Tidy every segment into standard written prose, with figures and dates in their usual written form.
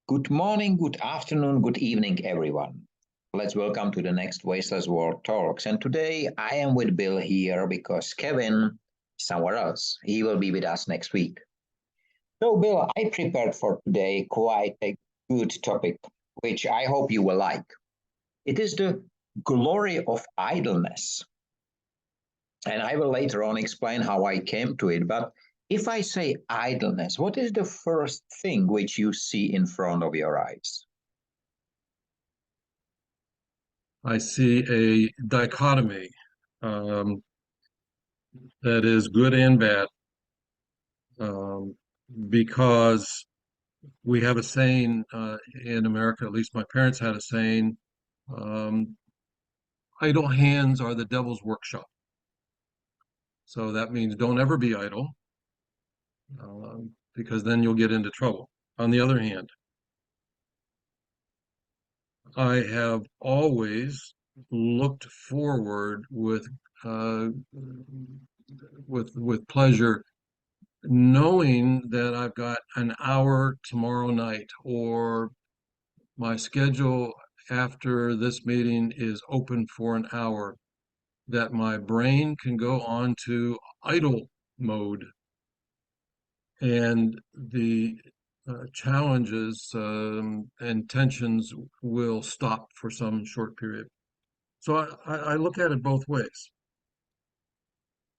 Good morning, good afternoon, good evening, everyone. Let's welcome to the next Wasteless World Talks. And today I am with Bill here because Kevin is somewhere else. He will be with us next week. So, Bill, I prepared for today quite a good topic, which I hope you will like. It is the glory of idleness. And I will later on explain how I came to it. But if I say idleness, what is the first thing which you see in front of your eyes? I see a dichotomy that is good and bad because we have a saying in America, at least my parents had a saying, um, idle hands are the devil's workshop. So that means don't ever be idle because then you'll get into trouble. On the other hand, I have always looked forward uh, with pleasure, knowing that I've got an hour tomorrow night, or my schedule after this meeting is open for an hour, that my brain can go on to idle mode, and the challenges and tensions will stop for some short period. So I look at it both ways.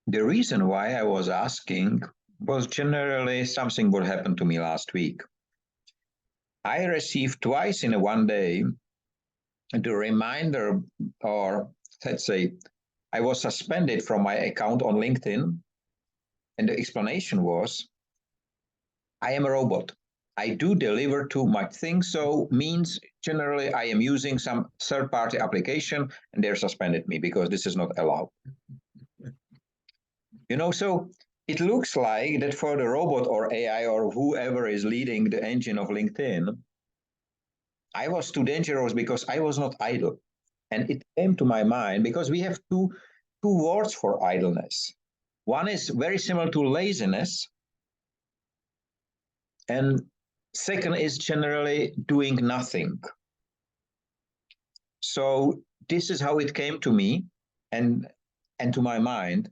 The reason why I was asking was generally something what happened to me last week. I received twice in one day the reminder, or let's say, I was suspended from my account on LinkedIn, and the explanation was, I am a robot. I do deliver too much things, so means generally I am using some third-party application, and they're suspended me because this is not allowed. So it looks like that for the robot or AI or whoever is leading the engine of LinkedIn, I was too dangerous because I was not idle. And it came to my mind because we have two words for idleness. One is very similar to laziness, and second is generally doing nothing. So this is how it came to me and to my mind.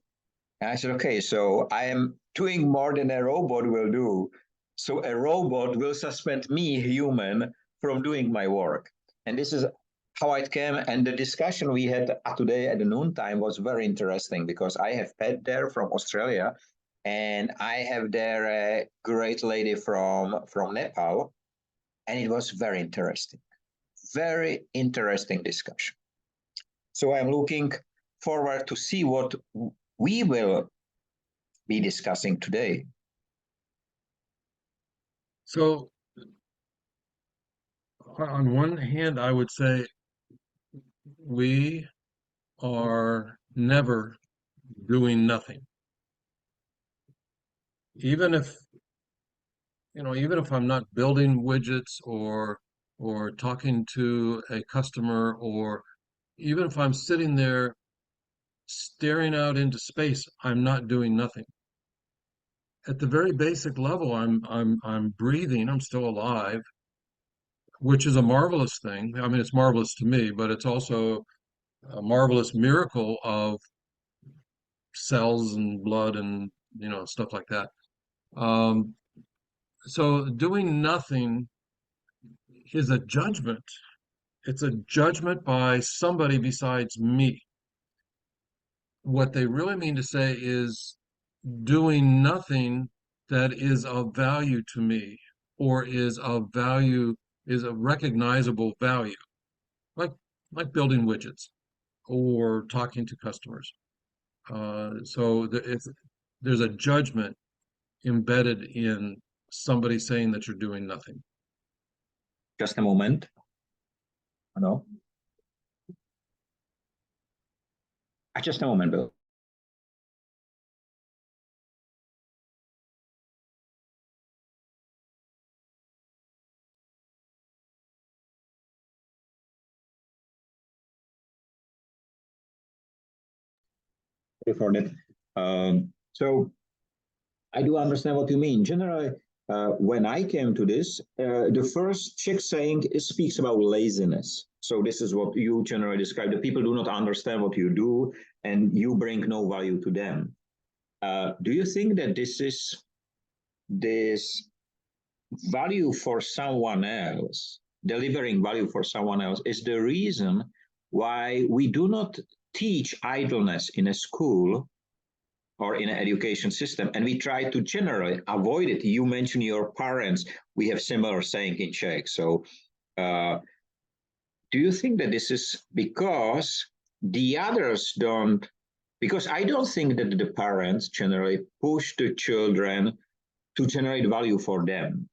And I said, okay, so I am doing more than a robot will do. So a robot will suspend me, human, from doing my work. And this is how it came. And the discussion we had today at the noontime was very interesting because I have Pat there from Australia, and I have there a great lady from Nepal. And it was very interesting discussion. So I'm looking forward to see what we will be discussing today. So on one hand, I would say we are never doing nothing. Even if, even if I'm not building widgets or talking to a customer, or even if I'm sitting there staring out into space, I'm not doing nothing. At the very basic level, I'm breathing, I'm still alive, which is a marvelous thing. I mean, it's marvelous to me, but it's also a marvelous miracle of cells and blood and stuff like that. Um, so doing nothing is a judgment. It's a judgment by somebody besides me. What they really mean to say is doing nothing that is of value to me, or is of value, is a recognizable value, like building widgets or talking to customers. If there's a judgment embedded in somebody saying that you're doing nothing. Just a moment. No. Just a moment, Bill. For that. So I do understand what you mean. Generally, when I came to this, the first Czech saying speaks about laziness. So this is what you generally describe. The people do not understand what you do, and you bring no value to them. Do you think that this value for someone else, delivering value for someone else, is the reason why we do not teach idleness in a school or in an education system, and we try to generally avoid it? You mentioned your parents. We have similar saying in Czech. So do you think that this is because the others don't, because I don't think that the parents generally push the children to generate value for them.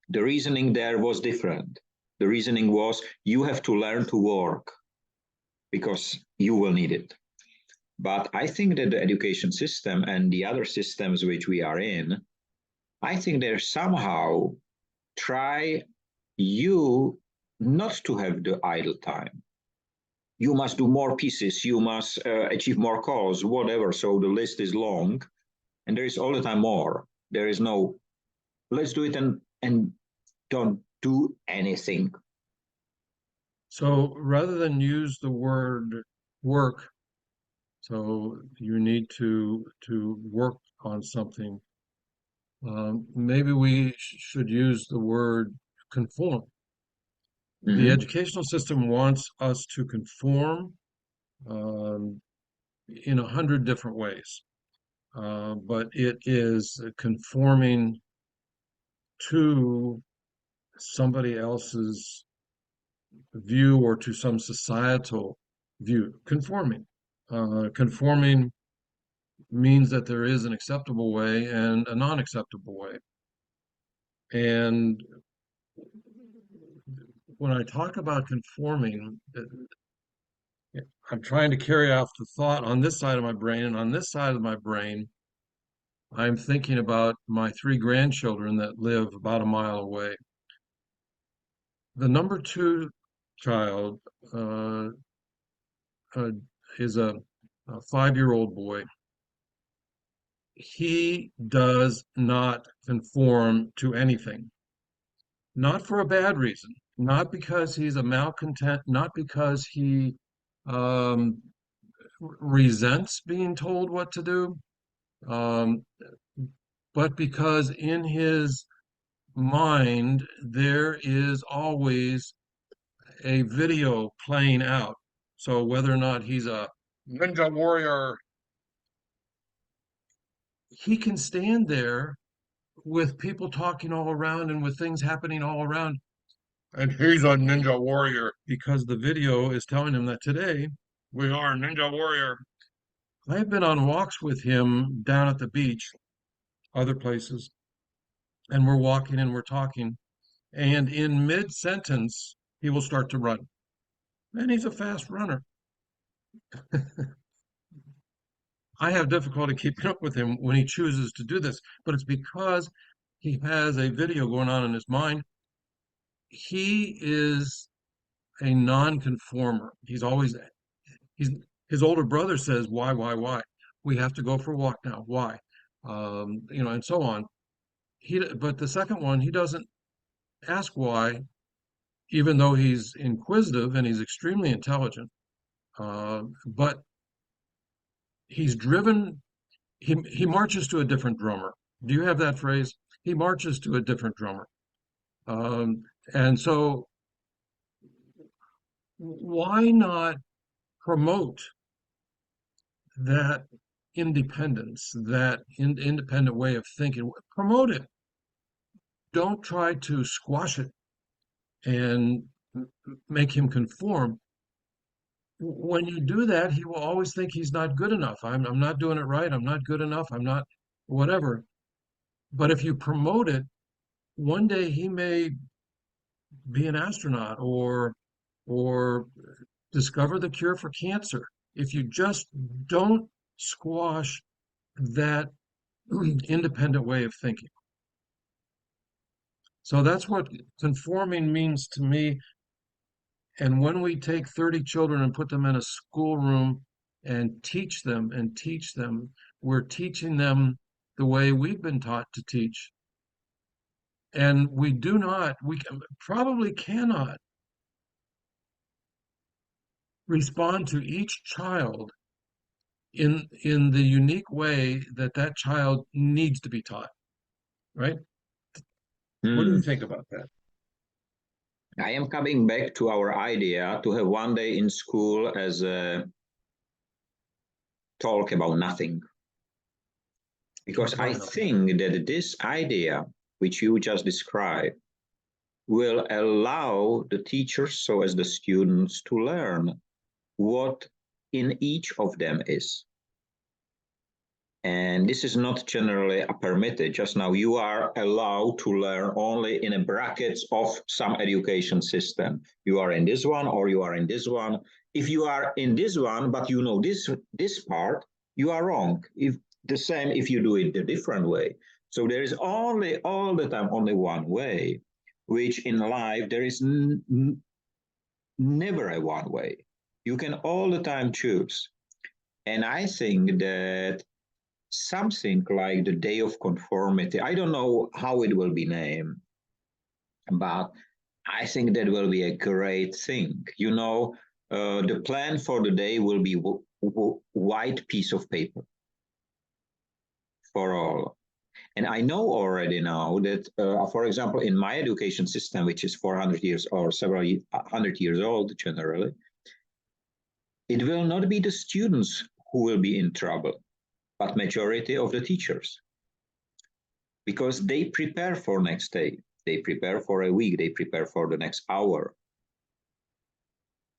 The reasoning there was different. The reasoning was you have to learn to work because you will need it. But I think that the education system and the other systems which we are in, I think they somehow try you not to have the idle time. You must do more pieces, you must achieve more calls, whatever. So the list is long, and there is all the time more. There is no, let's do it and don't do anything. So rather than use the word work, so you need to work on something, maybe we should use the word conform. The educational system wants us to conform in 100 different ways, but it is conforming to somebody else's view or to some societal view. Conforming means that there is an acceptable way and a non-acceptable way. And when I talk about conforming, I'm trying to carry out the thought on this side of my brain, and on this side of my brain, I'm thinking about my 3 grandchildren that live about a mile away. The number 2 child uh, is a 5-year-old boy. He does not conform to anything, not for a bad reason, not because he's a malcontent, not because he um, resents being told what to do, um, but because in his mind there is always a video playing out. So whether or not he's a ninja warrior, he can stand there with people talking all around and with things happening all around. And he's a ninja warrior because the video is telling him that today we are a ninja warrior. I've been on walks with him down at the beach, other places, and we're walking and we're talking. And in mid-sentence, he will start to run. And he's a fast runner. I have difficulty keeping up with him when he chooses to do this, but it's because he has a video going on in his mind. He is a non-conformer. He's his older brother says, why? We have to go for a walk now. Why? And so on. But the second one, he doesn't ask why, even though he's inquisitive and he's extremely intelligent. But he's driven. He marches to a different drummer. Do you have that phrase? He marches to a different drummer. And so, why not promote that independence, that independent way of thinking? Promote it. Don't try to squash it and make him conform. When you do that, he will always think he's not good enough. I'm not doing it right. I'm not good enough. I'm not whatever. But if you promote it, one day he may be an astronaut or discover the cure for cancer. If you just don't squash that independent way of thinking. So that's what conforming means to me. And when we take 30 children and put them in a schoolroom and teach them, we're teaching them the way we've been taught to teach. And we probably cannot respond to each child in the unique way that that child needs to be taught, right? What do you Hmm. think about that? I am coming back to our idea to have one day in school as a talk about nothing. Because Talk I about nothing. think that this idea, which you just described, will allow the teachers, so as the students, to learn what in each of them is. And this is not generally permitted. Just now, you are allowed to learn only in a brackets of some education system. You are in this one or you are in this one. If you are in this one, but you know this part, you are wrong. If the same if you do it a different way. So there is only all the time only one way, which in life there is never a one way. You can all the time choose. And I think that something like the day of conformity. I don't know how it will be named, but I think that will be a great thing. The plan for the day will be white piece of paper for all. And I know already now that, for example, in my education system, which is 400 years or several hundred years old generally, it will not be the students who will be in trouble, but majority of the teachers, because they prepare for next day, they prepare for a week, they prepare for the next hour.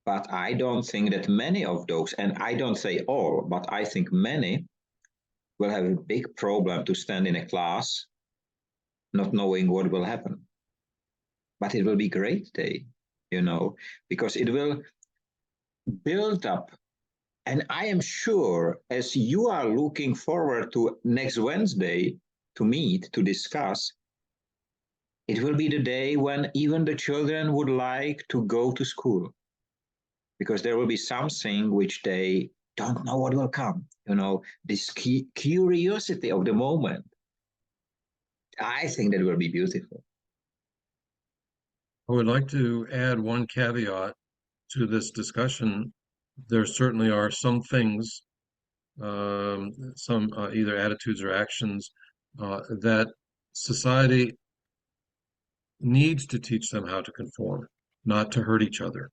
But I don't think that many of those, and I don't say all, but I think many will have a big problem to stand in a class not knowing what will happen. But it will be a great day, because it will build up. And I am sure as you are looking forward to next Wednesday to meet, to discuss, it will be the day when even the children would like to go to school, because there will be something which they don't know what will come. This curiosity of the moment. I think that will be beautiful. I would like to add one caveat to this discussion. There certainly are some things, some either attitudes or actions that society needs to teach them how to conform, not to hurt each other,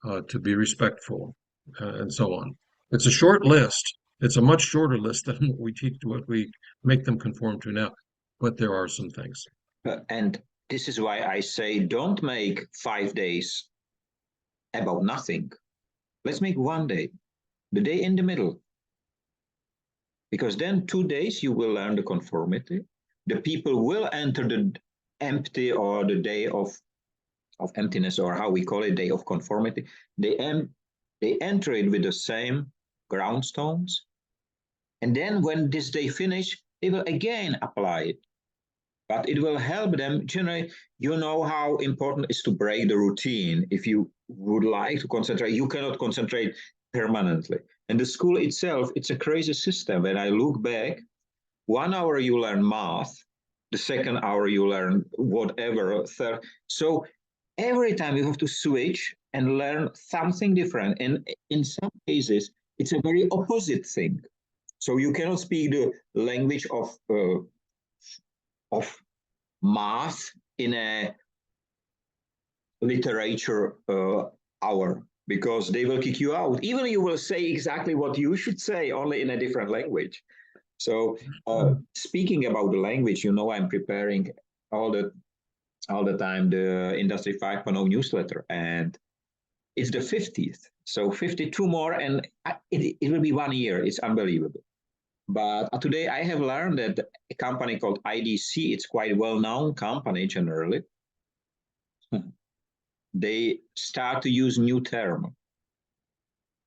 to be respectful, and so on. It's a short list. It's a much shorter list than what we make them conform to now, but there are some things. And this is why I say don't make 5 days about nothing. Let's make one day, the day in the middle. Because then 2 days you will learn the conformity. The people will enter the empty or the day of emptiness, or how we call it, day of conformity. They enter it with the same groundstones. And then when this day finish, they will again apply it. But it will help them generate, how important it is to break the routine. If you would like to concentrate, you cannot concentrate permanently. And the school itself, it's a crazy system. When I look back, 1 hour you learn math, the second hour you learn whatever, third. So every time you have to switch and learn something different. And in some cases, it's a very opposite thing. So you cannot speak the language of math in a literature hour, because they will kick you out. Even you will say exactly what you should say, only in a different language. So speaking about the language, I'm preparing all the time the Industry 5.0 newsletter, and it's the 50th. So 52 more, and it will be 1 year. It's unbelievable. But today I have learned that a company called IDC, it's quite a well-known company generally, they start to use new term.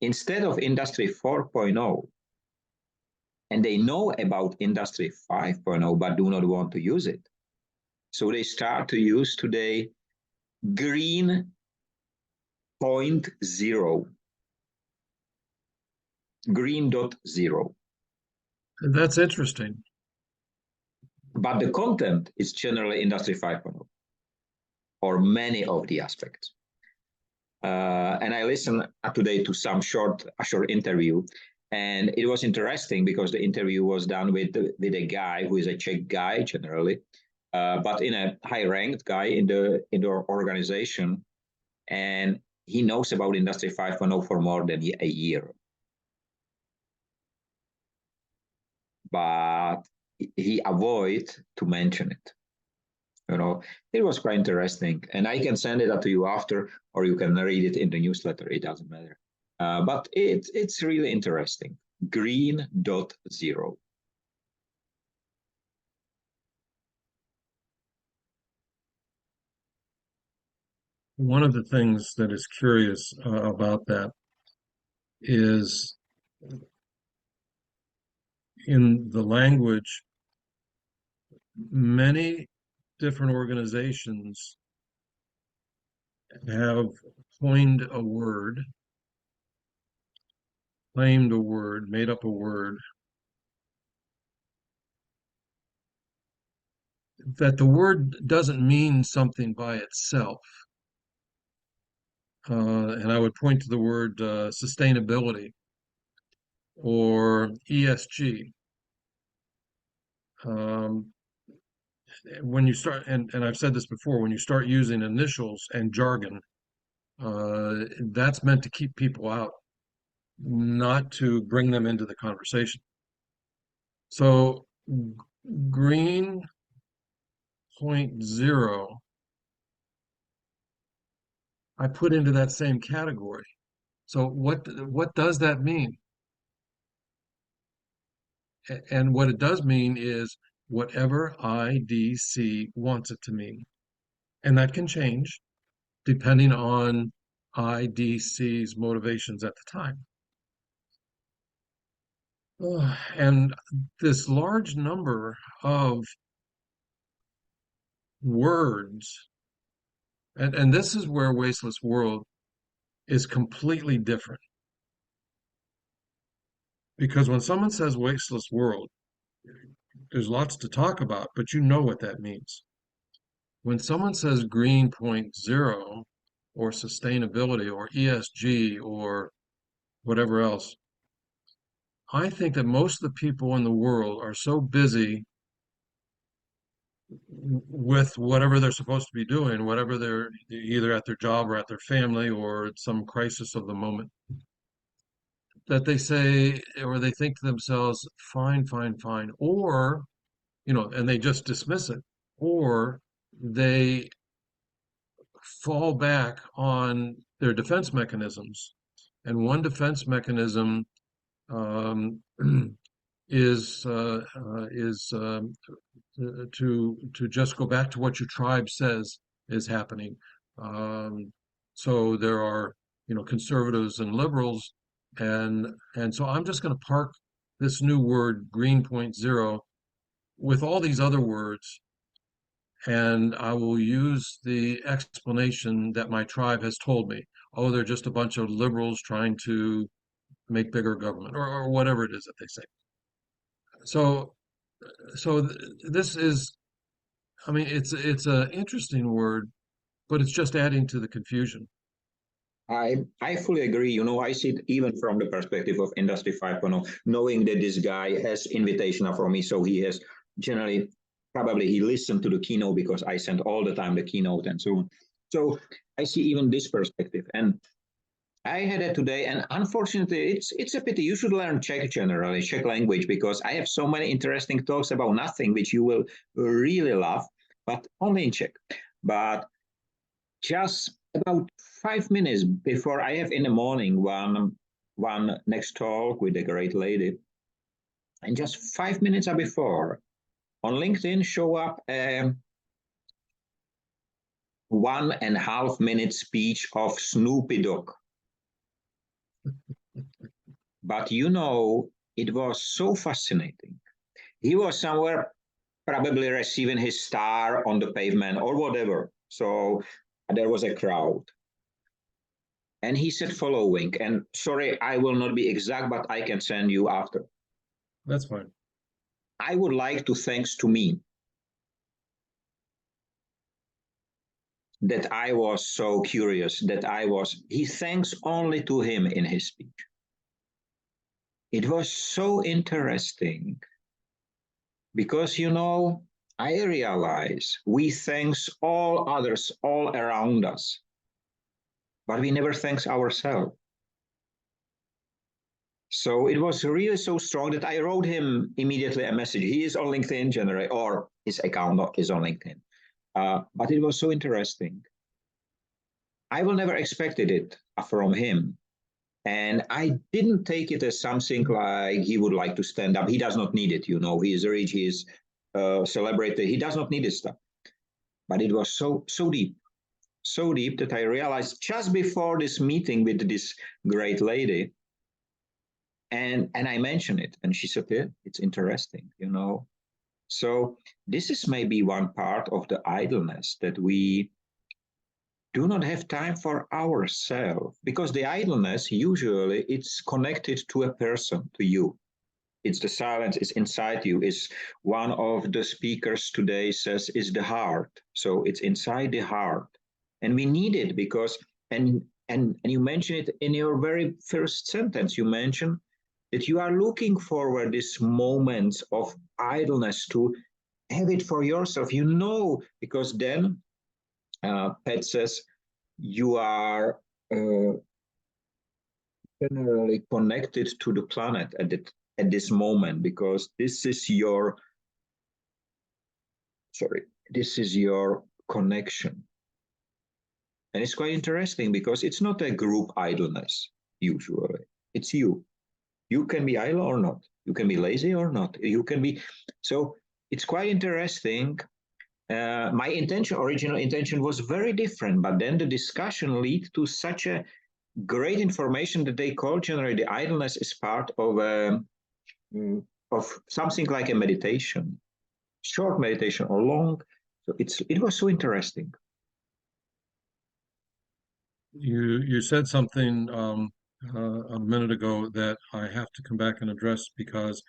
Instead of Industry 4.0, and they know about Industry 5.0, but do not want to use it. So they start to use today green 0.0, green.0. That's interesting. But the content is generally Industry 5.0, or many of the aspects. And I listened today to some short interview, and it was interesting because the interview was done with a guy who is a Czech guy generally, but in a high-ranked guy in the organization, and he knows about Industry 5.0 for more than a year. But he avoided to mention it. It was quite interesting, and I can send it up to you after, or you can read it in the newsletter. It doesn't matter. But it's really interesting. Green.0. One of the things that is curious about that is in the language, many different organizations have coined a word, claimed a word, made up a word, that the word doesn't mean something by itself. And I would point to the word sustainability or ESG. When you start, and I've said this before, when you start using initials and jargon, that's meant to keep people out, not to bring them into the conversation. So green 0.0, I put into that same category. So what does that mean? And what it does mean is whatever IDC wants it to mean. And that can change depending on IDC's motivations at the time. And this large number of words, and this is where Wasteless World is completely different. Because when someone says Wasteless World, there's lots to talk about, but you know what that means. When someone says Green 0.0 or sustainability or ESG or whatever else, I think that most of the people in the world are so busy with whatever they're supposed to be doing, whatever they're either at their job or at their family or some crisis of the moment, that they say or they think to themselves, fine, fine, fine, or, and they just dismiss it, or they fall back on their defense mechanisms. And one defense mechanism um, is to just go back to what your tribe says is happening. So there are conservatives and liberals, and so I'm just going to park this new word Green 0.0 with all these other words, and I will use the explanation that my tribe has told me. Oh, they're just a bunch of liberals trying to make bigger government, or whatever it is that they say. So this is, I mean, it's an interesting word, but it's just adding to the confusion. I fully agree. I see it even from the perspective of Industry 5.0, knowing that this guy has invitation from me, so he has generally, probably he listened to the keynote because I sent all the time the keynote and so on. So I see even this perspective. And I had it today, and unfortunately, it's a pity. You should learn Czech generally, Czech language, because I have so many interesting talks about nothing, which you will really love, but only in Czech. But just about 5 minutes before I have in the morning one next talk with a great lady, and just 5 minutes before on LinkedIn show up a 1.5 minute speech of Snoopy Dog. But it was so fascinating. He was somewhere probably receiving his star on the pavement or whatever. So there was a crowd. And he said following, and sorry, I will not be exact, but I can send you after. That's fine. I would like to thanks to me that I was so curious, he thanks only to him in his speech. It was so interesting because, I realize we thanks all others all around us, but we never thanks ourselves. So it was really so strong that I wrote him immediately a message. He is on LinkedIn generally, or his account is on LinkedIn. But it was so interesting. I will never expected it from him. And I didn't take it as something like he would like to stand up. He does not need it, He is rich, he is celebrated. He does not need this stuff. But it was so deep that I realized just before this meeting with this great lady, and I mentioned it, and she said, yeah, it's interesting, So this is maybe one part of the idleness, that we do not have time for ourselves, because the idleness usually it's connected to a person, to you. It's the silence, it's inside you. Is one of the speakers today says is the heart. So it's inside the heart. And we need it because, and you mention it in your very first sentence, you mentioned that you are looking forward these moments of idleness to have it for yourself, because then Pat says you are generally connected to the planet at this moment, because this is your connection. And it's quite interesting because it's not a group idleness usually. It's you. You can be idle or not. You can be lazy or not. You can be. So it's quite interesting. My original intention was very different, but then the discussion led to such a great information that they call generally the idleness is part of something like a meditation, short meditation or long. So it was so interesting. You said something a minute ago that I have to come back and address because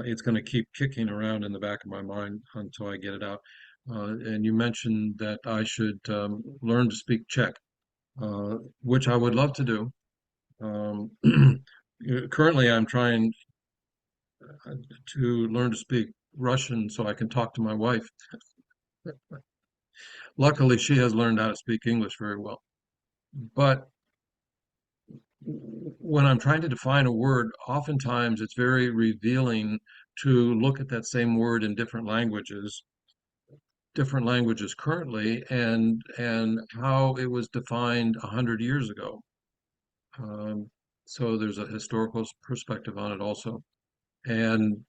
it's going to keep kicking around in the back of my mind until I get it out. And you mentioned that I should learn to speak Czech, which I would love to do. Um, Currently, I'm trying to learn to speak Russian so I can talk to my wife. Luckily, she has learned how to speak English very well. But when I'm trying to define a word, oftentimes it's very revealing to look at that same word in different languages currently, and how it was defined 100 years ago. So there's a historical perspective on it also. And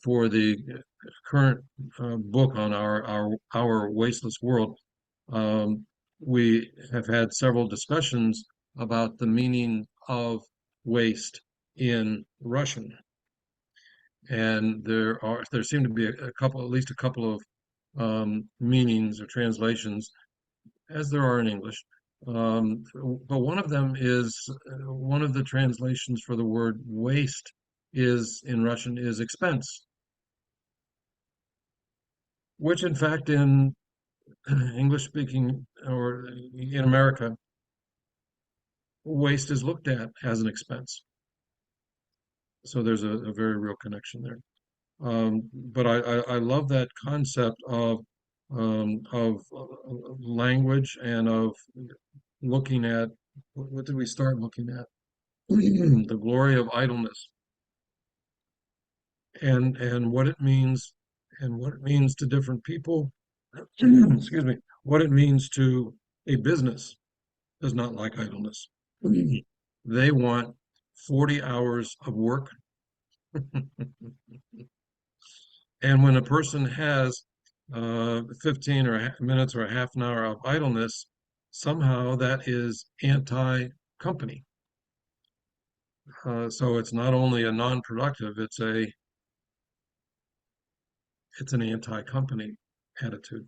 for the current book on our wasteless world, we have had several discussions about the meaning of waste in Russian. And there seem to be at least a couple of meanings or translations, as there are in English. But one of them is one of the translations for the word waste is in Russian is expense, which in fact in English speaking or in America, waste is looked at as an expense. So there's a very real connection there. But I love that concept of language and of looking at what did we start looking at? The glory of idleness and what it means to different people. Excuse me, what it means to a business does not like idleness. They want 40 hours of work. And when a person has 15 minutes or a half an hour of idleness, somehow that is anti-company. So it's not only a non-productive, it's an anti-company attitude.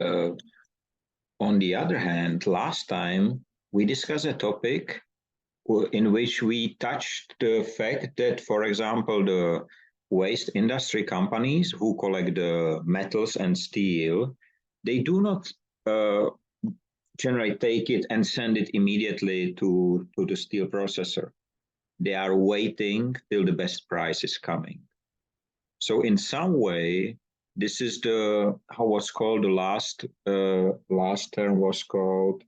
On the other hand, last time we discussed a topic in which we touched the fact that, for example, the waste industry companies who collect the metals and steel, they do not generally take it and send it immediately to the steel processor. They are waiting till the best price is coming. So in some way, this is the how was called the last term was called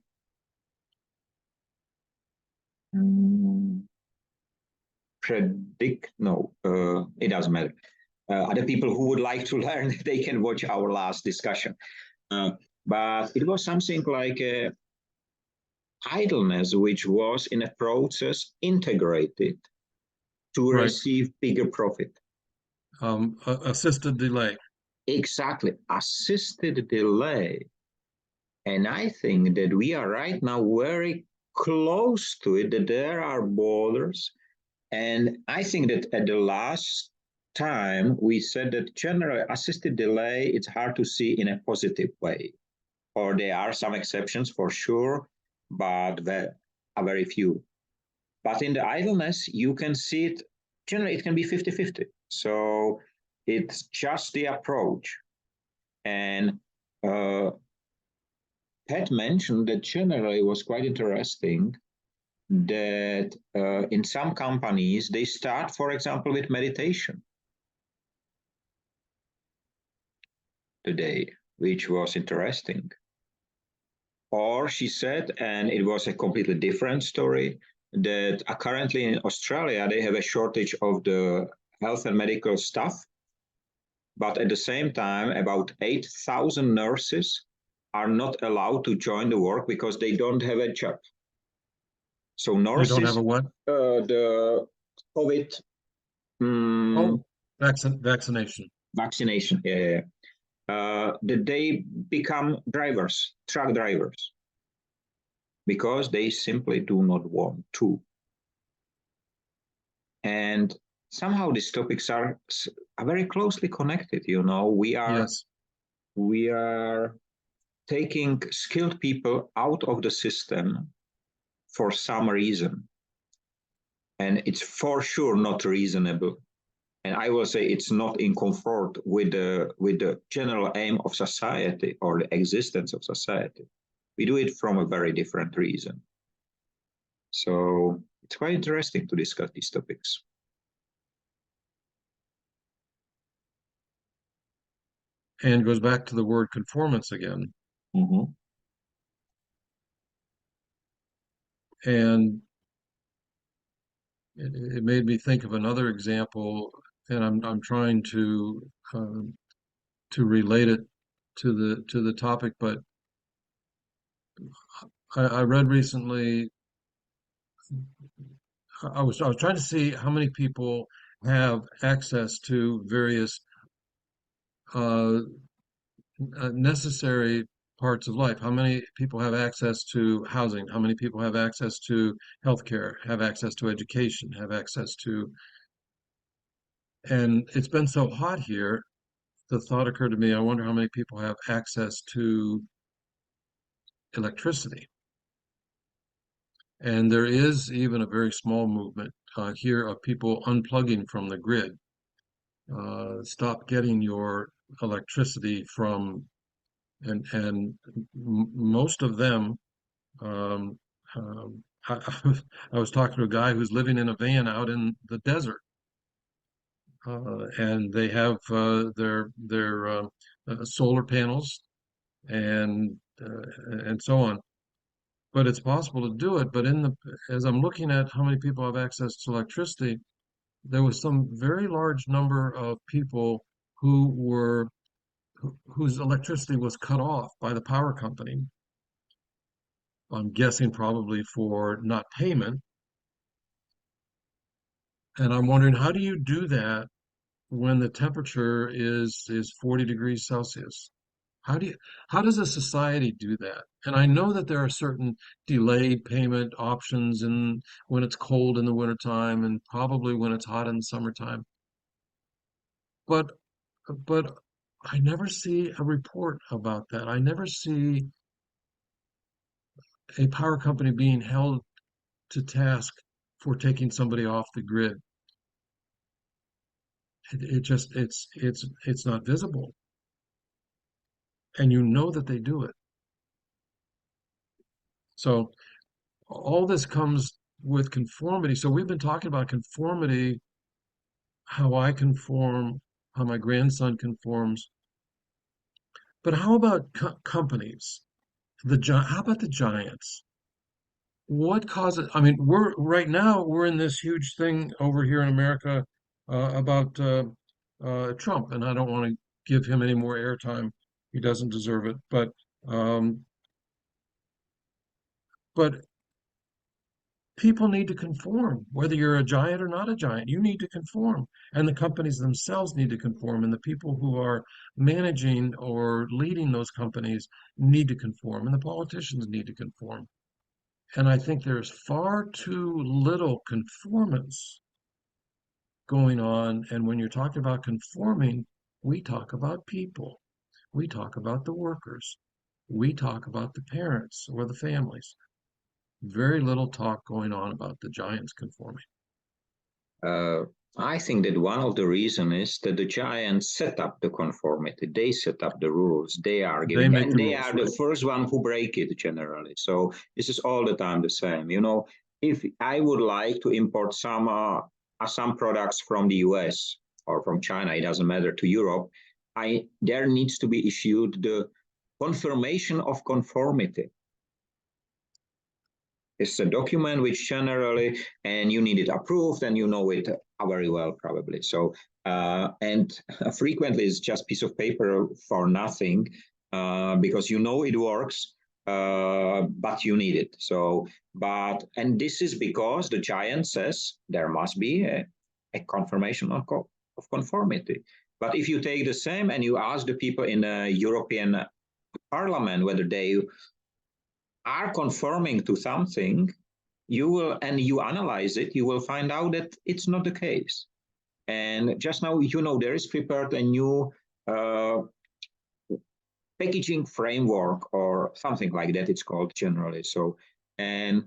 predict. No, it doesn't matter. Other people who would like to learn, they can watch our last discussion. But it was something like idleness, which was in a process integrated to Right. receive bigger profit. Assisted delay. Exactly, assisted delay. And I think that we are right now very close to it, that there are borders. And I think that at the last time we said that general assisted delay, it's hard to see in a positive way. Or there are some exceptions for sure, but there are very few. But in the idleness, you can see it, generally it can be 50-50. So it's just the approach. And Pat mentioned that generally was quite interesting that in some companies, they start, for example, with meditation today, which was interesting. Or she said, and it was a completely different story, that currently in Australia, they have a shortage of the health and medical staff. But at the same time, about 8,000 nurses are not allowed to join the work because they don't have a job. So nurses, they don't have a what? The COVID Vaccination. vaccination, that they become drivers, truck drivers, because they simply do not want to. And somehow these topics are very closely connected. You know, Yes. we are taking skilled people out of the system for some reason, and it's for sure not reasonable. And I will say it's not in comfort with the general aim of society or the existence of society. We do it from a very different reason. So it's quite interesting to discuss these topics. And goes back to the word conformance again. Mm-hmm. And it made me think of another example, and I'm trying to relate it to the topic, but I read recently. I was trying to see how many people have access to various uh, necessary parts of life. How many people have access to housing? How many people have access to healthcare? Have access to education? Have access to? And it's been so hot here. The thought occurred to me, I wonder how many people have access to electricity. And there is even a very small movement here of people unplugging from the grid. Stop getting your electricity from, and most of them, um, um, I, I was talking to a guy who's living in a van out in the desert, and they have their solar panels and and so on. But it's possible to do it. But as I'm looking at how many people have access to electricity, there was some very large number of people who whose electricity was cut off by the power company. I'm guessing probably for not payment. And I'm wondering, how do you do that when the temperature is 40 degrees Celsius? How do you, how does a society do that? And I know that there are certain delayed payment options and when it's cold in the wintertime and probably when it's hot in the summertime. But but I never see a report about that. I never see a power company being held to task for taking somebody off the grid. It just it's not visible. and you know that they do it. So all this comes with conformity. So we've been talking about conformity, how I conform, how my grandson conforms. But how about companies? How about the giants? What causes, I mean, we're right now, we're in this huge thing over here in America about Trump, and I don't want to give him any more airtime. He doesn't deserve it. Um, but people need to conform, whether you're a giant or not a giant. You need to conform, and the companies themselves need to conform, and the people who are managing or leading those companies need to conform, and the politicians need to conform. And I think there's far too little conformance going on. And when you're talking about conforming, we talk about people. We talk about the workers. We talk about the parents or the families. Very little talk going on about the giants conforming. Uh, I think that one of the reasons is that the giants set up the conformity. They set up the rules. They are They giving, make and the they rules, are right? the first one who break it generally. So this is all the time the same. You know, if I would like to import some products from the US or from China, it doesn't matter, to Europe, I there needs to be issued the confirmation of conformity. It's a document which generally, and you need it approved, and you know it very well probably. So, and frequently it's just piece of paper for nothing, because you know it works, but you need it. So, and this is because the giant says there must be a confirmation of conformity. But if you take the same and you ask the people in the European Parliament whether they are conforming to something, you will, and you analyze it, you will find out that it's not the case. And just now, you know, there is prepared a new uh, packaging framework or something like that, it's called generally. So, and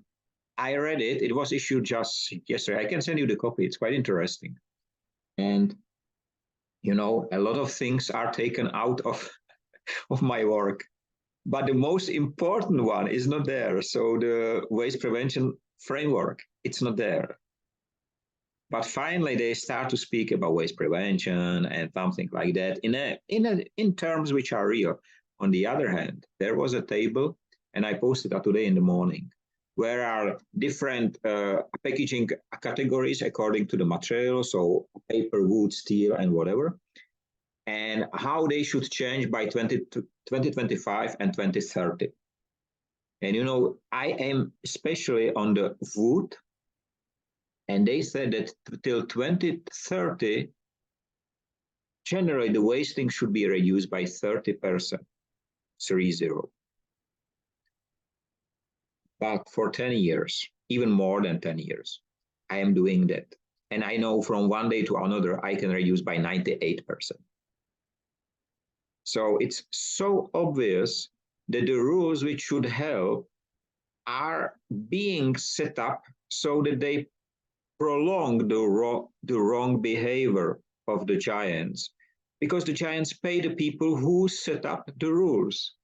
I read it, it was issued just yesterday. I can send you the copy, it's quite interesting. And, you know, a lot of things are taken out of my work. But the most important one is not there. So the waste prevention framework, it's not there. But finally, they start to speak about waste prevention and something like that in terms which are real. On the other hand, there was a table, and I posted that today in the morning, where are different packaging categories according to the material, so paper, wood, steel, and whatever, and how they should change by 2025 and 2030. And you know, I am especially on the wood, and they said that till 2030, generally the wasting should be reduced by 30%, 30. But for 10 years, even more than 10 years, I am doing that. And I know from one day to another, I can reduce by 98%. So it's so obvious that the rules which should help are being set up so that they prolong the wrong behavior of the giants, because the giants pay the people who set up the rules.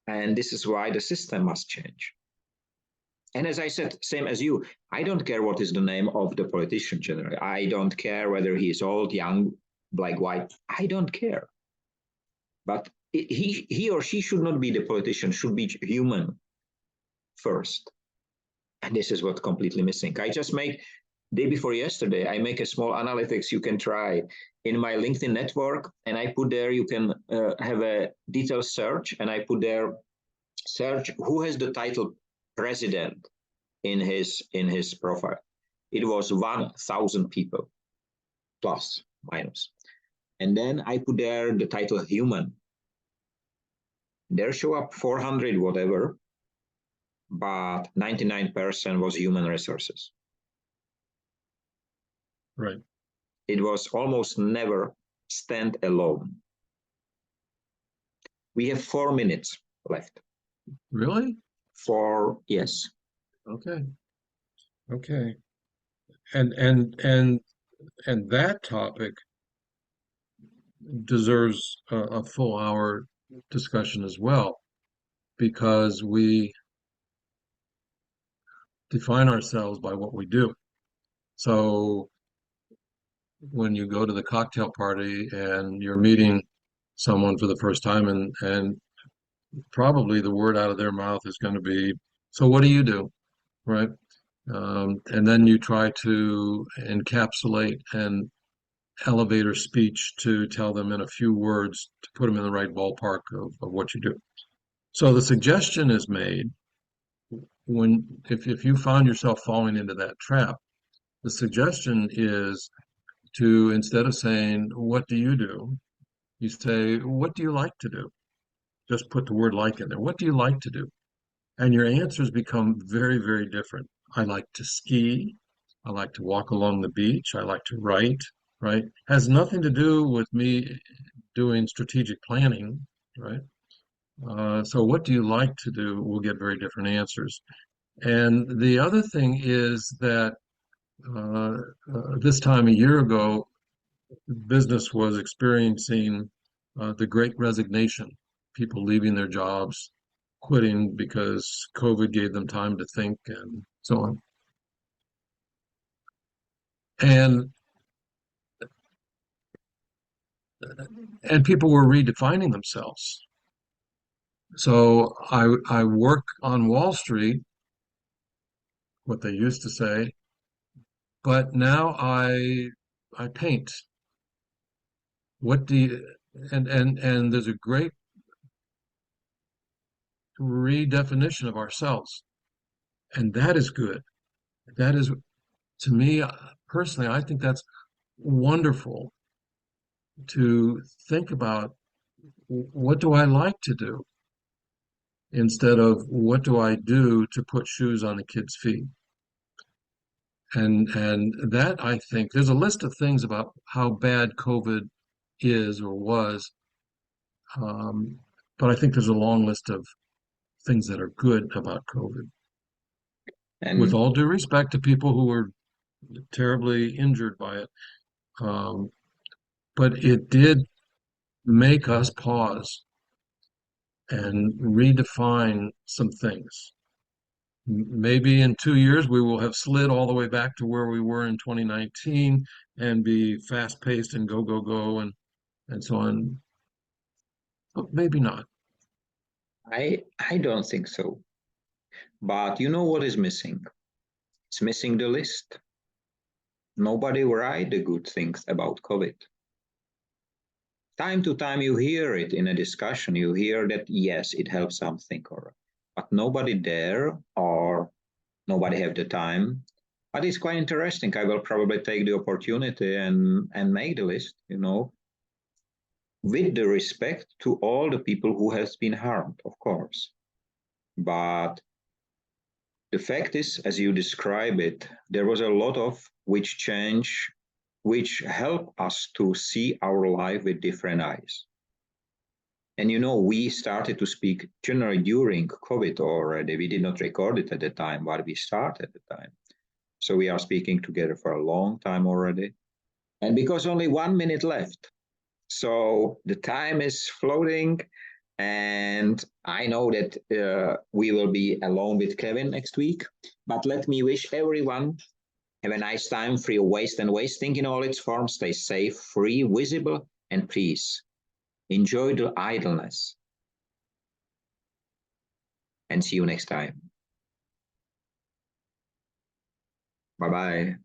And this is why the system must change. And as I said, same as you, I don't care what is the name of the politician generally. I don't care whether he is old, young, black, white. I don't care. But he or she should not be the politician, should be human first. And this is what's completely missing. I just make, day before yesterday, I make a small analytics you can try in my LinkedIn network, and I put there, you can have a detailed search, and I put there, search who has the title president in his profile. It was 1,000 people, plus, minus. And then I put there the title human. There show up 400 whatever, but 99% was human resources. Right. It was almost never stand alone. We have 4 minutes left. Really? Yes. Okay. Okay. And that topic deserves a full hour discussion as well, because we define ourselves by what we do. So when you go to the cocktail party and you're meeting someone for the first time, and probably the word out of their mouth is going to be, so what do you do? Right? And then you try to encapsulate an elevator speech to tell them in a few words to put them in the right ballpark of what you do. So the suggestion is made when if you found yourself falling into that trap, the suggestion is to, instead of saying, what do you do? You say, what do you like to do? Just put the word like in there. What do you like to do? And your answers become very, very different. I like to ski. I like to walk along the beach. I like to write, right? Has nothing to do with me doing strategic planning, right? So what do you like to do? We'll get very different answers. And the other thing is that uh, this time a year ago, business was experiencing the great resignation, people leaving their jobs, quitting because COVID gave them time to think and so on. And people were redefining themselves. So I work on Wall Street, what they used to say, but now I paint. What do you, and there's a great redefinition of ourselves, and that is good. That is, to me personally, I think that's wonderful to think about, what do I like to do instead of what do I do to put shoes on the kids' feet. And that, I think there's a list of things about how bad COVID is or was, um, but I think there's a long list of things that are good about COVID. With And all due respect to people who were terribly injured by it, um, but it did make us pause and redefine some things. Maybe in 2 years we will have slid all the way back to where we were in 2019 and be fast paced and go, go, go and so on. But maybe not. I don't think so. But you know what is missing? It's missing the list. Nobody write the good things about COVID. Time to time you hear it in a discussion. You hear that yes, it helps something, or but nobody there or nobody have the time. But it's quite interesting. I will probably take the opportunity and make the list, with the respect to all the people who has been harmed, of course. But the fact is, as you describe it, there was a lot of which change, which help us to see our life with different eyes. And we started to speak generally during COVID already. We did not record it at the time, but we started at the time. So we are speaking together for a long time already. And because only 1 minute left, so the time is floating. And I know that we will be alone with Kevin next week. But let me wish everyone have a nice time, free of waste and wasting in all its forms. Stay safe, free, visible, and please enjoy the idleness. And see you next time. Bye-bye.